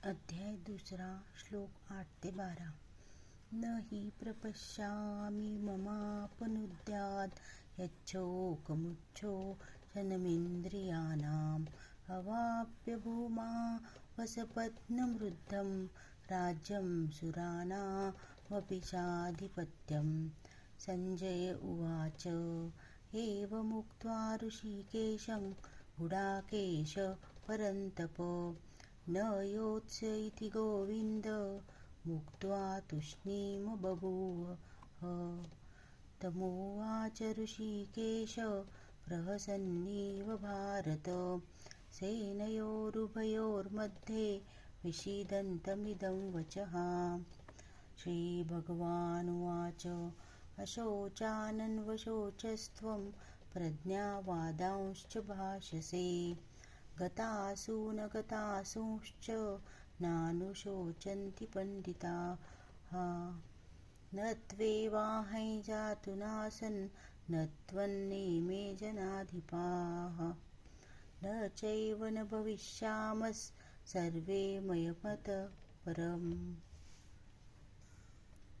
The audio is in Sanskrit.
अध्याय दूसरा श्लोक 8 ते 12। न हि प्रपश्यामि ममापनुद्यात् यच्छोकमुच्छो जनमिन्द्रियाणाम् अवाप्य भूमा वसपत्नमृद्धं राज्यं सुराणामपि चाधिपत्यम्। संजय उवाच एवमुक्त्वा ऋषिकेशं गुडाकेश परन्तप न योत्स्य इति गोविन्द मुक्त्वा तूष्णीं बभूव। तमुवाच ऋषिकेश प्रहसन्निव भारत सेनयोरुभयोर्मध्ये विषीदन्तमिदं वचः। श्रीभगवानुवाच अशोचानन्वशोचस्त्वं प्रज्ञावादांश्च भाषसे गतासु न गतासूंश्च नानुशोचन्ति पण्डिताः। न त्वेवाहं जातुनासन् न त्वन्नेमे जनाधिपाः न चैव न भविष्यामः सर्वे मयमतः परम्।